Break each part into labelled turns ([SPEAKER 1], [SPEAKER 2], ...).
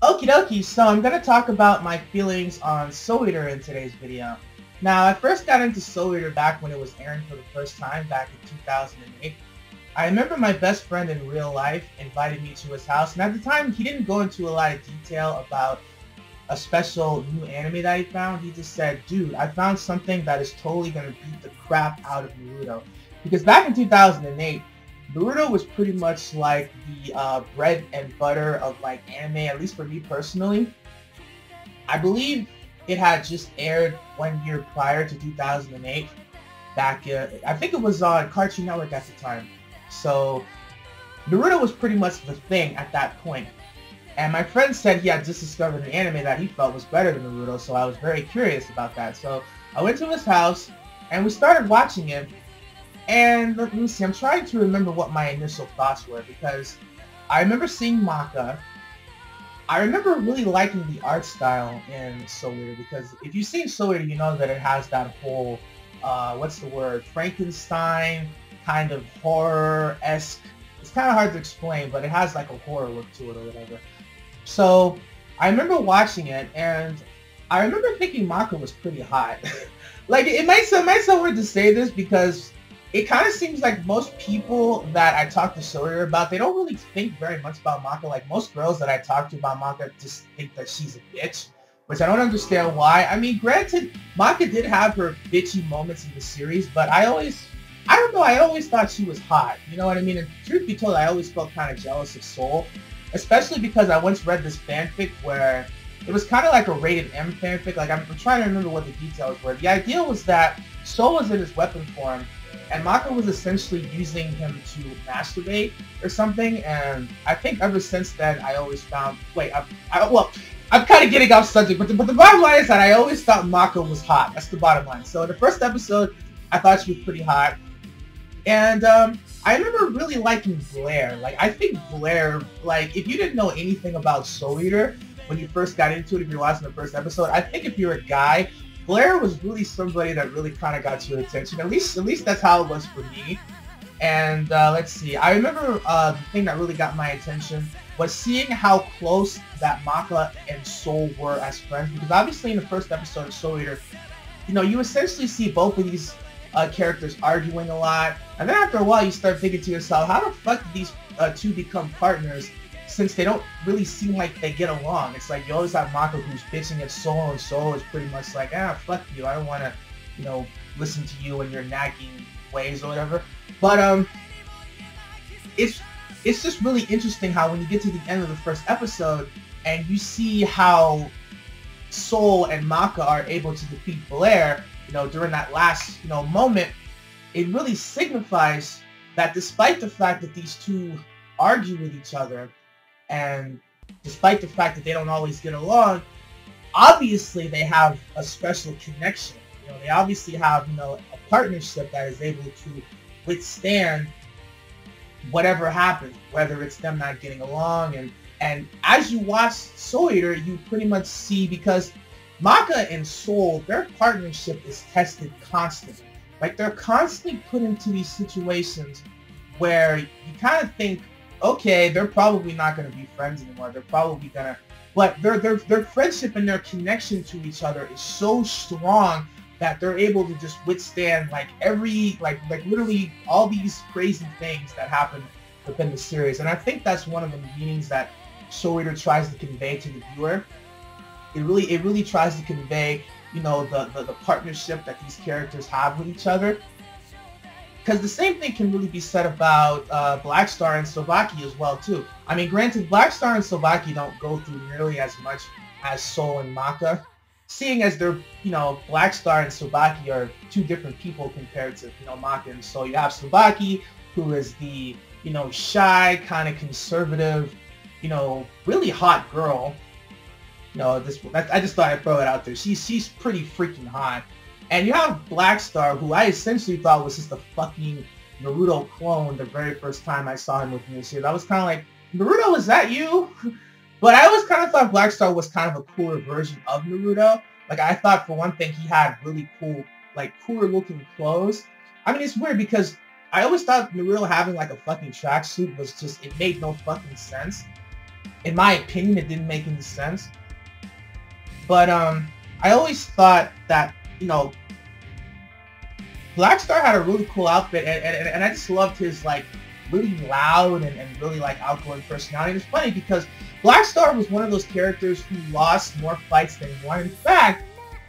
[SPEAKER 1] Okie dokie, so I'm going to talk about my feelings on Soul Eater in today's video. Now, I first got into Soul Eater back when it was airing for the first time back in 2008. I remember my best friend in real life invited me to his house, and at the time, he didn't go into a lot of detail about a special new anime that he found. He just said, dude, I found something that is totally going to beat the crap out of Naruto. Because back in 2008, Naruto was pretty much like the bread and butter of like anime, at least for me personally. I believe it had just aired 1 year prior to 2008. Back, I think it was on Cartoon Network at the time. So Naruto was pretty much the thing at that point. And my friend said he had just discovered an anime that he felt was better than Naruto, so I was very curious about that. So I went to his house, and we started watching it. And let me see, I'm trying to remember what my initial thoughts were, because I remember seeing Maka. I remember really liking the art style in Soul Eater, because if you've seen Soul Eater, you know that it has that whole, what's the word, Frankenstein kind of horror-esque. It's kind of hard to explain, but it has like a horror look to it or whatever. So I remember watching it, and I remember thinking Maka was pretty hot. Like, it might sound weird to say this, because it kind of seems like most people that I talk to Sawyer about, they don't really think very much about Maka. Like, most girls that I talk to about Maka just think that she's a bitch, which I don't understand why. I mean, granted, Maka did have her bitchy moments in the series, but I don't know, I always thought she was hot. You know what I mean? And truth be told, I always felt kind of jealous of Soul, especially because I once read this fanfic where it was kind of like a rated M fanfic. Like, I'm trying to remember what the details were. The idea was that Soul was in his weapon form, and Maka was essentially using him to masturbate or something. And I think ever since then, I always found... Wait, I'm kind of getting off subject, but the bottom line is that I always thought Maka was hot. That's the bottom line. So in the first episode, I thought she was pretty hot. And I remember really liking Blair. Like, I think Blair, like, if you didn't know anything about Soul Eater when you first got into it, if you're watching the first episode, I think if you're a guy, Blair was really somebody that really kind of got your attention. At least that's how it was for me. And let's see. I remember the thing that really got my attention was seeing how close that Maka and Soul were as friends. Because obviously in the first episode of Soul Eater, you know, you essentially see both of these characters arguing a lot. And then after a while, you start thinking to yourself, how the fuck did these two become partners, since they don't really seem like they get along? It's like you always have Maka who's bitching at Soul, and Soul is pretty much like, fuck you, I don't want to, you know, listen to you and your nagging ways or whatever. But it's just really interesting how when you get to the end of the first episode and you see how Soul and Maka are able to defeat Blair, you know, during that last, you know, moment, it really signifies that despite the fact that these two argue with each other, and despite the fact that they don't always get along, obviously they have a special connection. You know, they obviously have, you know, a partnership that is able to withstand whatever happens, whether it's them not getting along. And as you watch Soul Eater, you pretty much see, because Maka and Soul, their partnership is tested constantly. Like, they're constantly put into these situations where you kind of think, okay, they're probably not going to be friends anymore. They're probably going to... But their friendship and their connection to each other is so strong that they're able to just withstand, like, every... Like literally all these crazy things that happen within the series. And I think that's one of the meanings that Soul Eater tries to convey to the viewer. It really tries to convey, you know, the partnership that these characters have with each other. Because the same thing can really be said about Black Star and Sobaki as well, too. I mean, granted, Black Star and Sobaki don't go through nearly as much as Soul and Maka, seeing as they're, you know, Black Star and Sobaki are two different people compared to, you know, Maka and Soul. You have Sobaki, who is the, you know, shy, kind of conservative, you know, really hot girl. No, I just thought I'd throw it out there. She's pretty freaking hot. And you have Black Star, who I essentially thought was just a fucking Naruto clone the very first time I saw him with me this year. I was kind of like, Naruto, is that you? But I always kind of thought Black Star was kind of a cooler version of Naruto. Like, I thought, for one thing, he had really cool, like, cooler looking clothes. I mean, it's weird because I always thought Naruto having, like, a fucking tracksuit was just, it made no fucking sense. in my opinion, it didn't make any sense. But I always thought that, you know, Black Star had a really cool outfit, and I just loved his, like, really loud and really, like, outgoing personality. And it's funny because Black Star was one of those characters who lost more fights than won. In fact,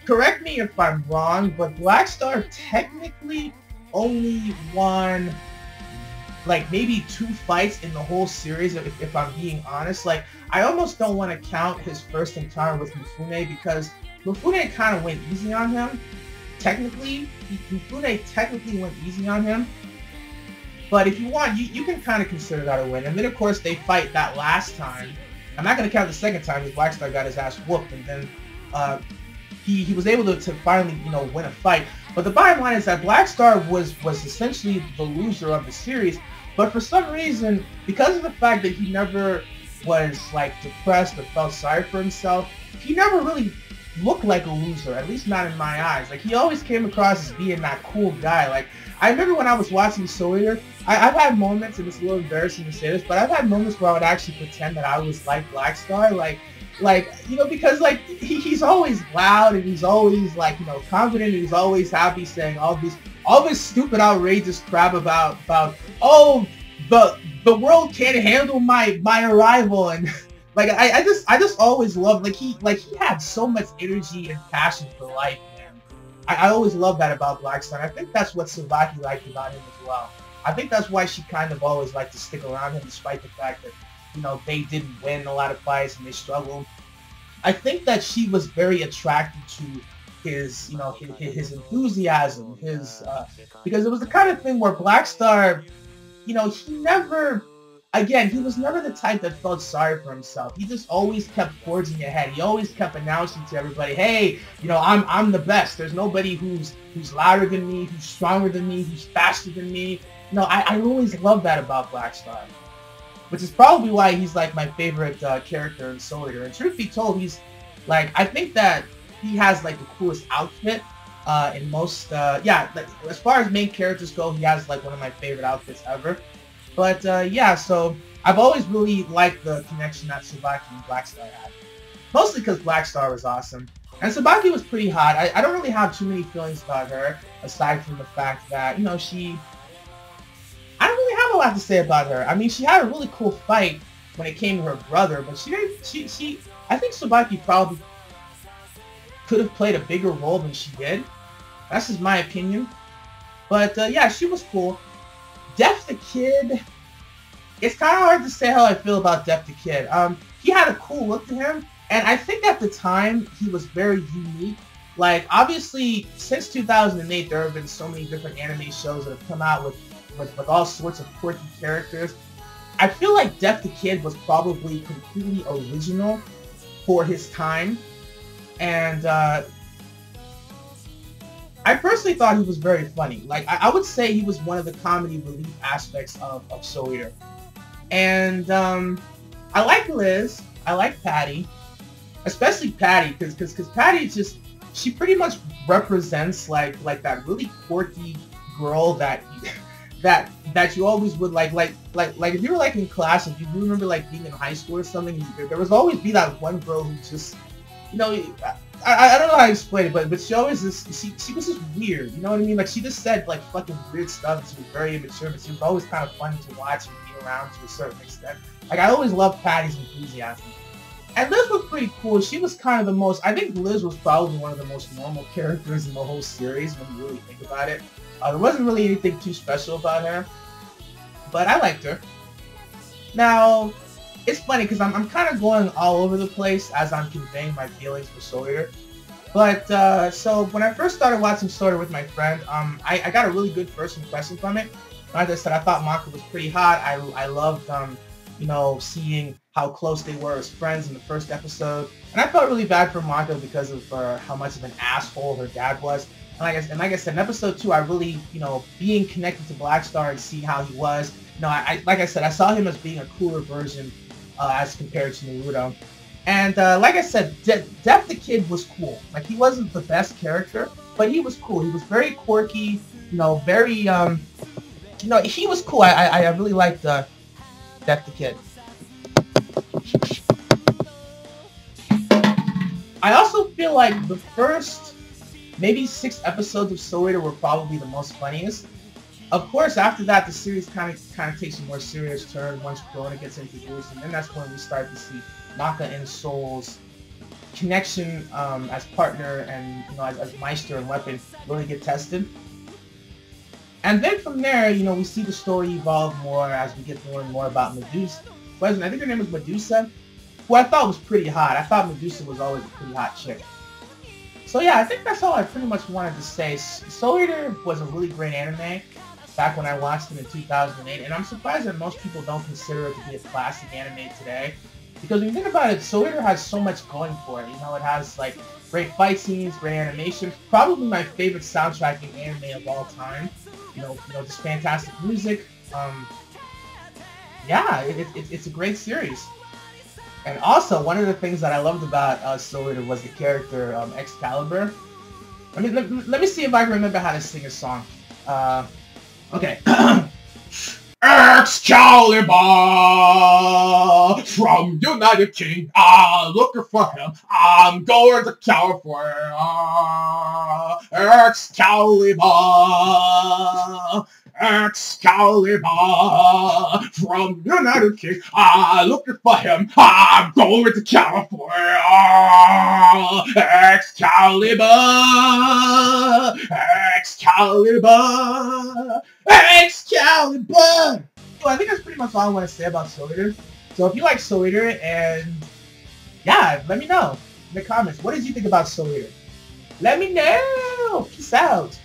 [SPEAKER 1] correct me if I'm wrong, but Black Star technically only won, like, maybe 2 fights in the whole series, if I'm being honest. Like, I almost don't want to count his first encounter with Mifune, because Mifune kind of went easy on him. Technically, Mifune technically went easy on him. But if you want, you can kind of consider that a win. And then, of course, they fight that last time. I'm not going to count the second time because Black Star got his ass whooped. And then he was able to finally, you know, win a fight. But the bottom line is that Black Star was essentially the loser of the series. But for some reason, because of the fact that he never was, like, depressed or felt sorry for himself, he never really looked like a loser, at least not in my eyes. Like, he always came across as being that cool guy. Like, I remember when I was watching Soul Eater, I've had moments, and it's a little embarrassing to say this, but I've had moments where I would actually pretend that I was like Black Star, like, you know, because, like, he's always loud, and he's always, like, you know, confident, and he's always happy, saying all this stupid, outrageous crap about, oh, the world can't handle my arrival, and like, I just always loved, he had so much energy and passion for life, man. I always loved that about Black Star. I think that's what Tsubaki liked about him as well. I think that's why she kind of always liked to stick around him, despite the fact that, you know, they didn't win a lot of fights and they struggled. I think that she was very attracted to his, you know, his enthusiasm, because it was the kind of thing where Black Star, you know, he was never the type that felt sorry for himself. He just always kept forging ahead. He always kept announcing to everybody, hey, you know, I'm the best. There's nobody who's louder than me, who's stronger than me, who's faster than me. You know, I always loved that about Black Star, which is probably why he's, like, my favorite character in Soul Eater. And truth be told, he's, like, I think that he has, like, the coolest outfit in most, yeah, like, as far as main characters go, he has, like, one of my favorite outfits ever. But, yeah, so I've always really liked the connection that Tsubaki and Black Star had. Mostly because Black Star was awesome. And Tsubaki was pretty hot. I don't really have too many feelings about her, aside from the fact that, you know, I don't really have a lot to say about her. I mean, she had a really cool fight when it came to her brother, but I think Tsubaki probably could have played a bigger role than she did. That's just my opinion. But, yeah, she was cool. Def the Kid, it's kind of hard to say how I feel about Def the Kid. He had a cool look to him, and I think at the time he was very unique. Like, obviously, since 2008, there have been so many different anime shows that have come out with all sorts of quirky characters. I feel like Def the Kid was probably completely original for his time, and I personally thought he was very funny. Like, I would say he was one of the comedy relief aspects of Soul Eater. And I like Liz. I like Patty. Especially Patty, because Patty just, she pretty much represents like that really quirky girl that you always would like if you were like in class, if you remember like being in high school or something, there was always be that one girl who just, you know, I don't know how to explain it, but she always she was just weird, you know what I mean? Like, she just said like fucking weird stuff, and she was very immature, but she was always kind of fun to watch and be around to a certain extent. Like, I always loved Patty's enthusiasm. And Liz was pretty cool. She was kind of the most, I think Liz was probably one of the most normal characters in the whole series when you really think about it. There wasn't really anything too special about her, but I liked her. Now, it's funny because I'm kind of going all over the place as I'm conveying my feelings for Soul Eater. But, so when I first started watching Soul Eater with my friend, I got a really good first impression from it. Like I said, I thought Maka was pretty hot. I loved, you know, seeing how close they were as friends in the first episode. And I felt really bad for Maka because of how much of an asshole her dad was. And like I said, in episode 2, I really, you know, being connected to Black Star and seeing how he was, you know, like I said, I saw him as being a cooler version as compared to Naruto. And like I said, Def the Kid was cool. Like, he wasn't the best character, but he was cool. He was very quirky, you know, very, you know, he was cool. I really liked Def the Kid. I also feel like the first maybe 6 episodes of Soul Eater were probably the most funniest. Of course, after that, the series kind of takes a more serious turn once Krona gets introduced, and then that's when we start to see Naka and Soul's connection as partner and as Meister and weapon really get tested. And then from there, we see the story evolve more as we get more and more about Medusa. I think her name was Medusa, who I thought was pretty hot. I thought Medusa was always a pretty hot chick. So yeah, I think that's all I pretty much wanted to say. Soul Eater was a really great anime back when I watched it in 2008, and I'm surprised that most people don't consider it to be a classic anime today. Because when you think about it, Soul Eater has so much going for it. It has like great fight scenes, great animation, probably my favorite soundtrack in anime of all time. Just fantastic music. Yeah, it's a great series. And also, one of the things that I loved about Soul Eater was the character Excalibur. Let me see if I can remember how to sing a song. Okay. Excalibur from United Kingdom. Looking for him. I'm going to California. Excalibur. Excalibur from United Kingdom. Looking for him. I'm going to California. Excalibur. Excalibur. Excalibur! So I think that's pretty much all I want to say about Soul Eater. So if you like Soul Eater, and yeah, let me know in the comments. What did you think about Soul Eater? Let me know! Peace out!